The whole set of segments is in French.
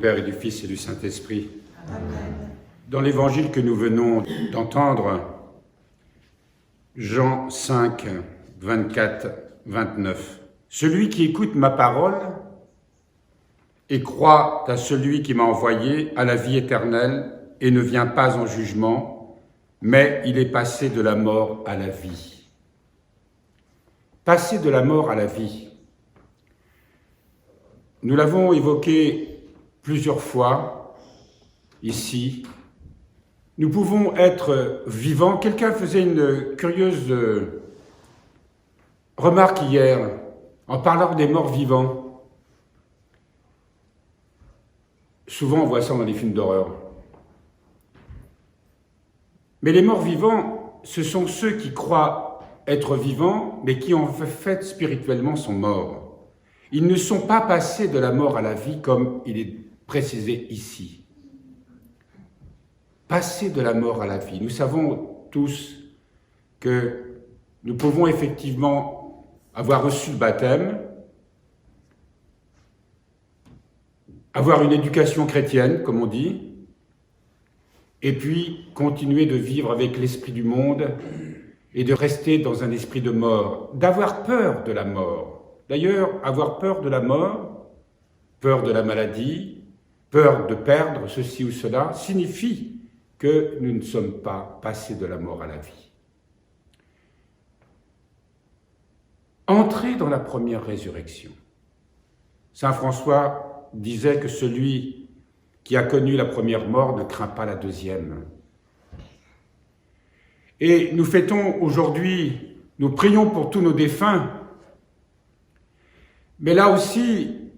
Père et du Fils et du Saint-Esprit. Amen. Dans l'évangile que nous venons d'entendre, Jean 5, 24, 29. Celui qui écoute ma parole et croit à celui qui m'a envoyé a la vie éternelle et ne vient pas en jugement, mais il est passé de la mort à la vie. Passer de la mort à la vie. Nous l'avons évoqué plusieurs fois ici. Nous pouvons être vivants. Quelqu'un faisait une curieuse remarque hier en parlant des morts vivants. Souvent on voit ça dans les films d'horreur. Mais les morts vivants, ce sont ceux qui croient être vivants, mais qui en fait spirituellement sont morts. Ils ne sont pas passés de la mort à la vie comme il est précisé ici. Passer de la mort à la vie. Nous savons tous que nous pouvons effectivement avoir reçu le baptême, avoir une éducation chrétienne, comme on dit, et puis continuer de vivre avec l'esprit du monde et de rester dans un esprit de mort, d'avoir peur de la mort. D'ailleurs, avoir peur de la mort, peur de la maladie, peur de perdre ceci ou cela, signifie que nous ne sommes pas passés de la mort à la vie. Entrer dans la première résurrection. Saint François disait que celui qui a connu la première mort ne craint pas la deuxième. Et nous fêtons aujourd'hui, nous prions pour tous nos défunts, mais là aussi,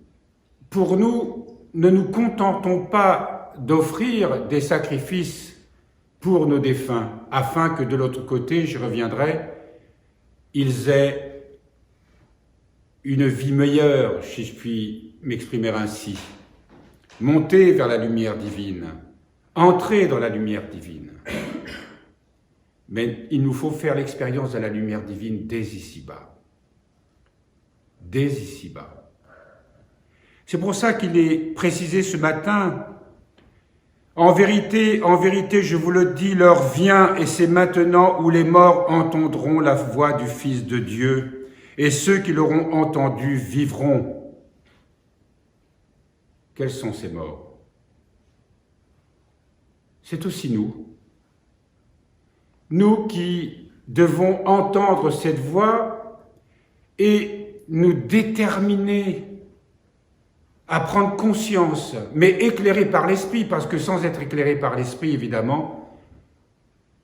pour nous, ne nous contentons pas d'offrir des sacrifices pour nos défunts, afin que de l'autre côté, j'y reviendrai, ils aient une vie meilleure, si je puis m'exprimer ainsi. Monter vers la lumière divine, entrer dans la lumière divine. Mais il nous faut faire l'expérience de la lumière divine dès ici-bas. Dès ici-bas. C'est pour ça qu'il est précisé ce matin, en vérité, je vous le dis, l'heure vient et c'est maintenant où les morts entendront la voix du Fils de Dieu et ceux qui l'auront entendu vivront. Quels sont ces morts? C'est aussi nous. Nous qui devons entendre cette voix et nous déterminer à prendre conscience, mais éclairés par l'Esprit, parce que sans être éclairés par l'Esprit, évidemment,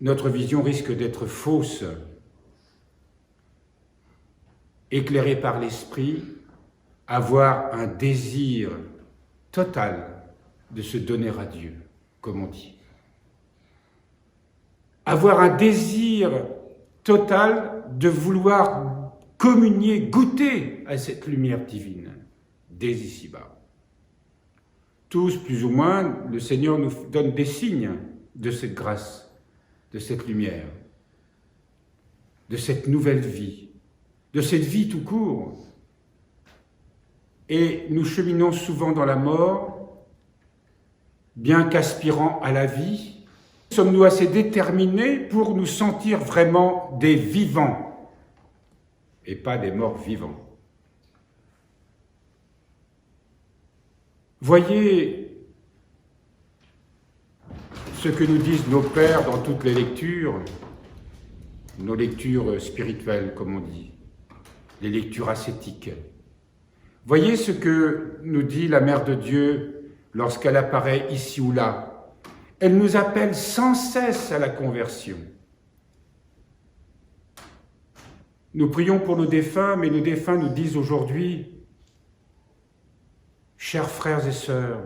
notre vision risque d'être fausse. Éclairés par l'Esprit, avoir un désir total de se donner à Dieu, comme on dit. Avoir un désir total de vouloir communier, goûter à cette lumière divine, dès ici-bas. Tous, plus ou moins, le Seigneur nous donne des signes de cette grâce, de cette lumière, de cette nouvelle vie, de cette vie tout court. Et nous cheminons souvent dans la mort, bien qu'aspirant à la vie. Sommes-nous assez déterminés pour nous sentir vraiment des vivants et pas des morts vivants? Voyez ce que nous disent nos pères dans toutes les lectures, nos lectures spirituelles, comme on dit, les lectures ascétiques. Voyez ce que nous dit la Mère de Dieu lorsqu'elle apparaît ici ou là. Elle nous appelle sans cesse à la conversion. Nous prions pour nos défunts, mais nos défunts nous disent aujourd'hui, chers frères et sœurs,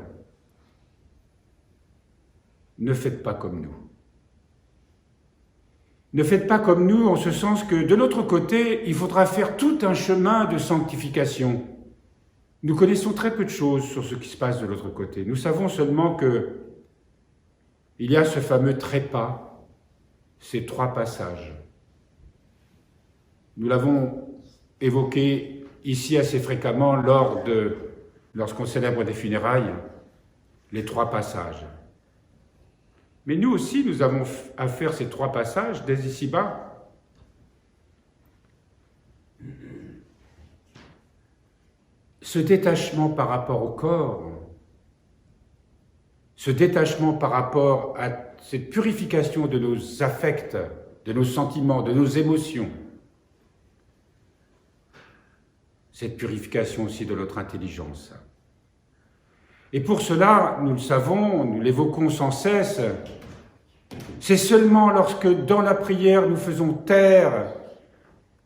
ne faites pas comme nous. Ne faites pas comme nous en ce sens que de l'autre côté, il faudra faire tout un chemin de sanctification. Nous connaissons très peu de choses sur ce qui se passe de l'autre côté. Nous savons seulement que il y a ce fameux trépas, ces 3 passages. Nous l'avons évoqué ici assez fréquemment lorsqu'on célèbre des funérailles. les 3 passages. Mais nous aussi, nous avons à faire ces 3 passages dès ici-bas. Ce détachement par rapport au corps, ce détachement par rapport à cette purification de nos affects, de nos sentiments, de nos émotions, cette purification aussi de notre intelligence. Et pour cela, nous le savons, nous l'évoquons sans cesse, c'est seulement lorsque dans la prière nous faisons taire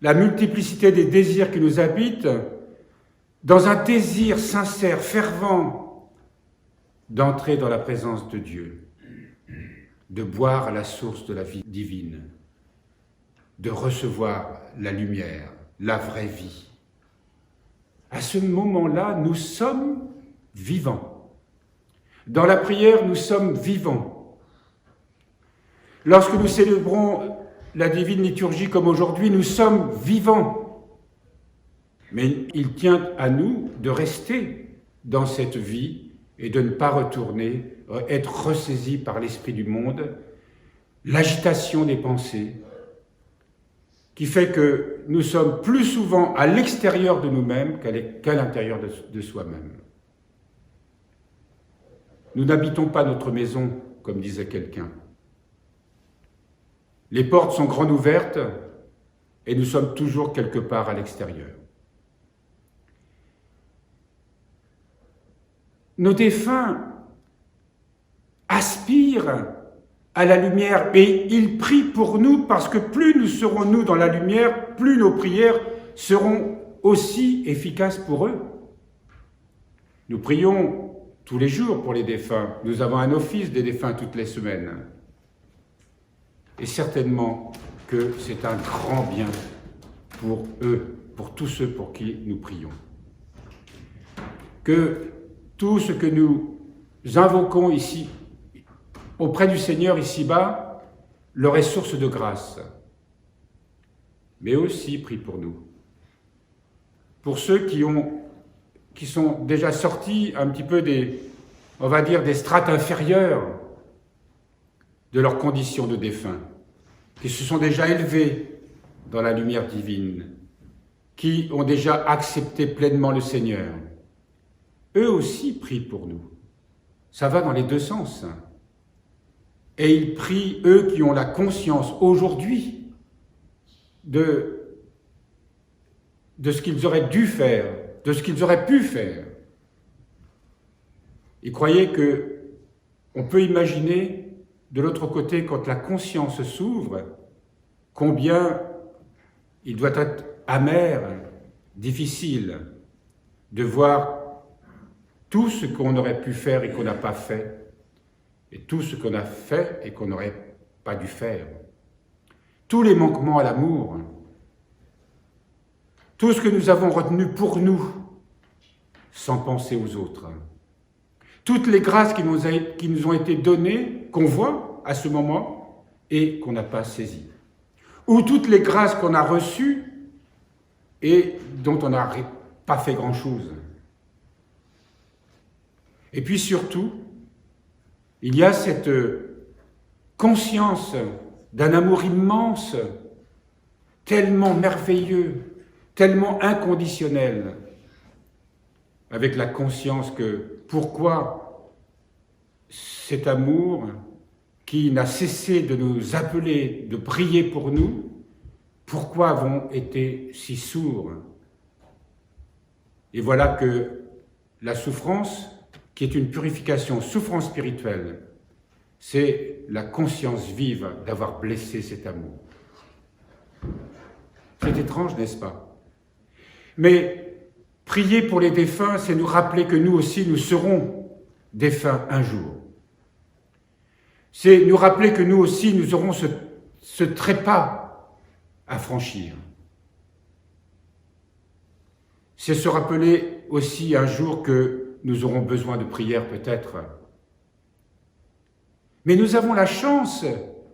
la multiplicité des désirs qui nous habitent, dans un désir sincère, fervent, d'entrer dans la présence de Dieu, de boire à la source de la vie divine, de recevoir la lumière, la vraie vie. À ce moment-là, nous sommes vivants. Dans la prière, nous sommes vivants. Lorsque nous célébrons la divine liturgie comme aujourd'hui, nous sommes vivants. Mais il tient à nous de rester dans cette vie et de ne pas retourner, être ressaisis par l'esprit du monde, l'agitation des pensées, qui fait que nous sommes plus souvent à l'extérieur de nous-mêmes qu'à l'intérieur de soi-même. Nous n'habitons pas notre maison, comme disait quelqu'un. Les portes sont grandes ouvertes et nous sommes toujours quelque part à l'extérieur. Nos défunts aspirent à la lumière et ils prient pour nous parce que plus nous serons nous dans la lumière, plus nos prières seront aussi efficaces pour eux. Nous prions tous les jours pour les défunts. Nous avons un office des défunts toutes les semaines. Et certainement que c'est un grand bien pour eux, pour tous ceux pour qui nous prions. Que tout ce que nous invoquons ici, auprès du Seigneur ici-bas, leur est source de grâce. Mais aussi prie pour nous. Pour ceux qui sont déjà sortis un petit peu des strates inférieures de leurs conditions de défunts, qui se sont déjà élevés dans la lumière divine, qui ont déjà accepté pleinement le Seigneur. Eux aussi prient pour nous. Ça va dans les deux sens. Et ils prient, eux qui ont la conscience aujourd'hui de ce qu'ils auraient dû faire, de ce qu'ils auraient pu faire. Ils croyaient qu'on peut imaginer de l'autre côté, quand la conscience s'ouvre, combien il doit être amer, difficile, de voir tout ce qu'on aurait pu faire et qu'on n'a pas fait, et tout ce qu'on a fait et qu'on n'aurait pas dû faire. Tous les manquements à l'amour, tout ce que nous avons retenu pour nous, sans penser aux autres. Toutes les grâces qui nous ont été données, qu'on voit à ce moment, et qu'on n'a pas saisies. Ou toutes les grâces qu'on a reçues et dont on n'a pas fait grand-chose. Et puis surtout, il y a cette conscience d'un amour immense, tellement merveilleux, tellement inconditionnel, avec la conscience que pourquoi cet amour qui n'a cessé de nous appeler, de prier pour nous, pourquoi avons été si sourds? Et voilà que la souffrance, qui est une purification, souffrance spirituelle, c'est la conscience vive d'avoir blessé cet amour. C'est étrange, n'est-ce pas? Mais prier pour les défunts, c'est nous rappeler que nous aussi, nous serons défunts un jour. C'est nous rappeler que nous aussi, nous aurons ce trépas à franchir. C'est se rappeler aussi un jour que nous aurons besoin de prière peut-être. Mais nous avons la chance,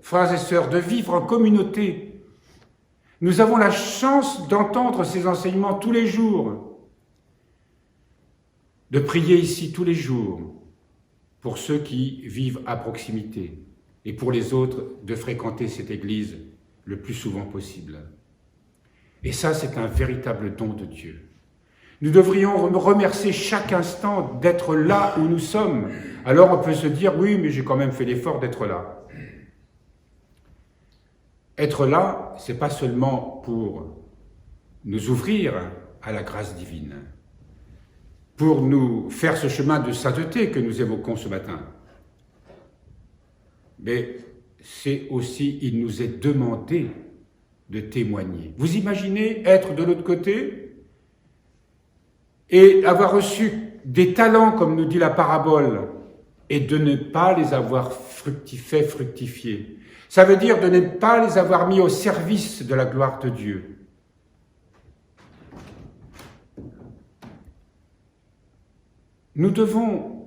frères et sœurs, de vivre en communauté. Nous avons la chance d'entendre ces enseignements tous les jours, de prier ici tous les jours, pour ceux qui vivent à proximité et pour les autres de fréquenter cette église le plus souvent possible. Et ça, c'est un véritable don de Dieu. Nous devrions remercier chaque instant d'être là où nous sommes. Alors on peut se dire, oui, mais j'ai quand même fait l'effort d'être là. Être là, c'est pas seulement pour nous ouvrir à la grâce divine, pour nous faire ce chemin de sainteté que nous évoquons ce matin. Mais c'est aussi, il nous est demandé de témoigner. Vous imaginez être de l'autre côté et avoir reçu des talents, comme nous dit la parabole, et de ne pas les avoir fait fructifier. Ça veut dire de ne pas les avoir mis au service de la gloire de Dieu. Nous devons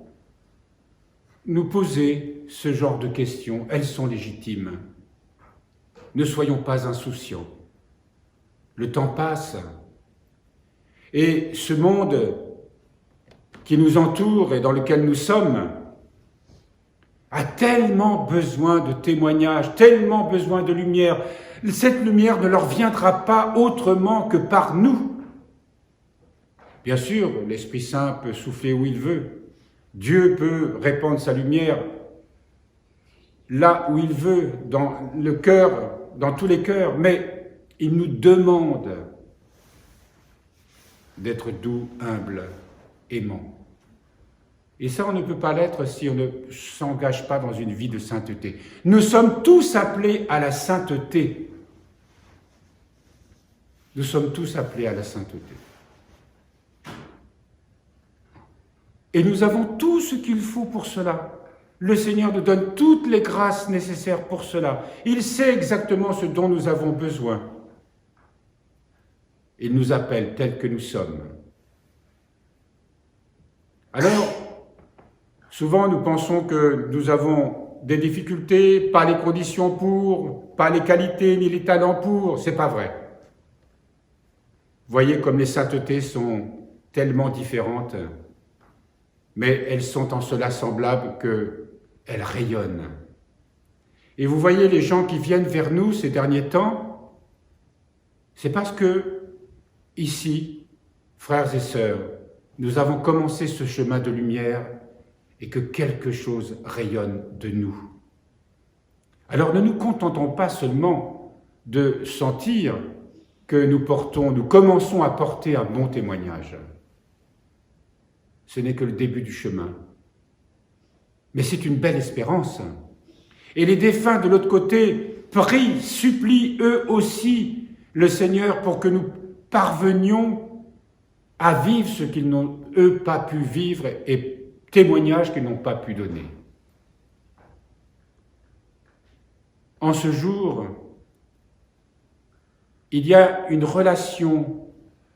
nous poser ce genre de questions. Elles sont légitimes. Ne soyons pas insouciants. Le temps passe. Et ce monde qui nous entoure et dans lequel nous sommes a tellement besoin de témoignages, tellement besoin de lumière. Cette lumière ne leur viendra pas autrement que par nous. Bien sûr, l'Esprit Saint peut souffler où il veut. Dieu peut répandre sa lumière là où il veut, dans le cœur, dans tous les cœurs, mais il nous demande d'être doux, humble, aimant. Et ça, on ne peut pas l'être si on ne s'engage pas dans une vie de sainteté. Nous sommes tous appelés à la sainteté. Nous sommes tous appelés à la sainteté. Et nous avons tout ce qu'il faut pour cela. Le Seigneur nous donne toutes les grâces nécessaires pour cela. Il sait exactement ce dont nous avons besoin. Il nous appelle tels que nous sommes. Alors, souvent nous pensons que nous avons des difficultés, pas les conditions pour, pas les qualités ni les talents pour. C'est pas vrai. Voyez comme les saintetés sont tellement différentes, mais elles sont en cela semblables qu'elles rayonnent. Et vous voyez les gens qui viennent vers nous ces derniers temps, c'est parce que, ici, frères et sœurs, nous avons commencé ce chemin de lumière et que quelque chose rayonne de nous. Alors ne nous contentons pas seulement de sentir que nous commençons à porter un bon témoignage. Ce n'est que le début du chemin. Mais c'est une belle espérance. Et les défunts de l'autre côté prient, supplient eux aussi le Seigneur pour que nous parvenions à vivre ce qu'ils n'ont eux pas pu vivre et témoignages qu'ils n'ont pas pu donner. En ce jour, il y a une relation,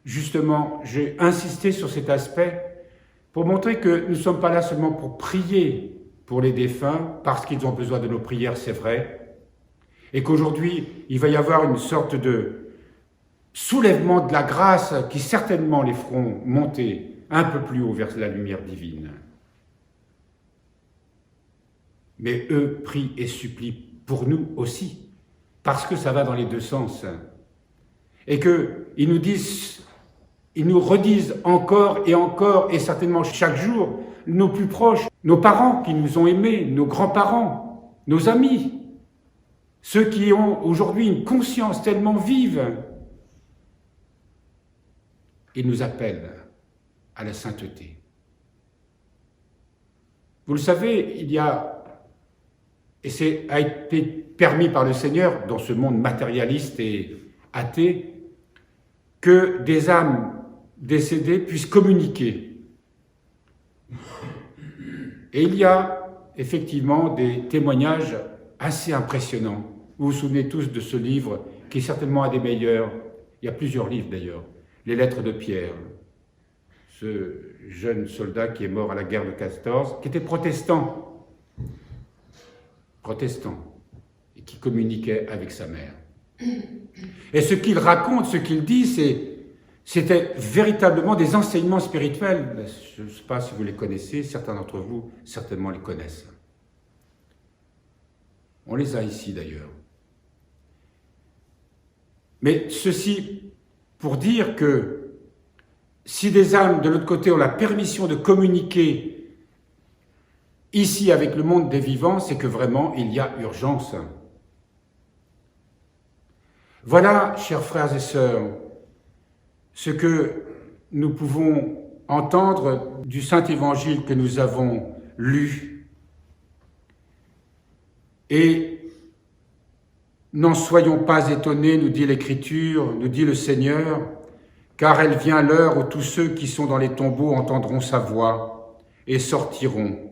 justement, j'ai insisté sur cet aspect, pour montrer que nous ne sommes pas là seulement pour prier pour les défunts, parce qu'ils ont besoin de nos prières, c'est vrai, et qu'aujourd'hui, il va y avoir une sorte de soulèvement de la grâce qui certainement les feront monter un peu plus haut vers la lumière divine. Mais eux prient et supplient pour nous aussi, parce que ça va dans les deux sens. Et qu'ils nous disent, ils nous redisent encore, et certainement chaque jour, nos plus proches, nos parents qui nous ont aimés, nos grands-parents, nos amis, ceux qui ont aujourd'hui une conscience tellement vive, ils nous appellent à la sainteté. Vous le savez, il y a, et a été permis par le Seigneur dans ce monde matérialiste et athée, que des âmes décédées puissent communiquer. Et il y a effectivement des témoignages assez impressionnants. Vous vous souvenez tous de ce livre qui est certainement un des meilleurs. Il y a plusieurs livres d'ailleurs. Les lettres de Pierre. Ce jeune soldat qui est mort à la guerre de 14, qui était protestant, et qui communiquait avec sa mère. Et ce qu'il raconte, ce qu'il dit, C'était véritablement des enseignements spirituels. Je ne sais pas si vous les connaissez, certains d'entre vous certainement les connaissent. On les a ici d'ailleurs. Mais ceci pour dire que si des âmes de l'autre côté ont la permission de communiquer ici avec le monde des vivants, c'est que vraiment il y a urgence. Voilà, chers frères et sœurs, ce que nous pouvons entendre du Saint-Évangile que nous avons lu. Et n'en soyons pas étonnés, nous dit l'Écriture, nous dit le Seigneur, car elle vient l'heure où tous ceux qui sont dans les tombeaux entendront sa voix et sortiront.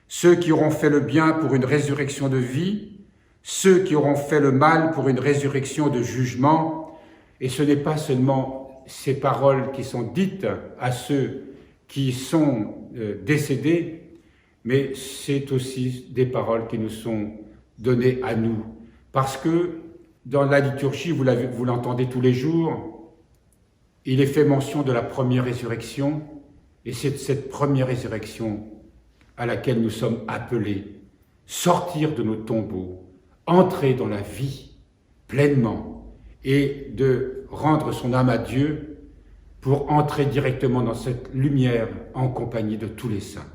Ceux qui auront fait le bien pour une résurrection de vie, ceux qui auront fait le mal pour une résurrection de jugement. Et ce n'est pas seulement ces paroles qui sont dites à ceux qui sont décédés, mais c'est aussi des paroles qui nous sont données à nous. Parce que dans la liturgie, vous l'entendez tous les jours, il est fait mention de la première résurrection, et c'est cette première résurrection à laquelle nous sommes appelés, sortir de nos tombeaux, entrer dans la vie pleinement, et de rendre son âme à Dieu pour entrer directement dans cette lumière en compagnie de tous les saints.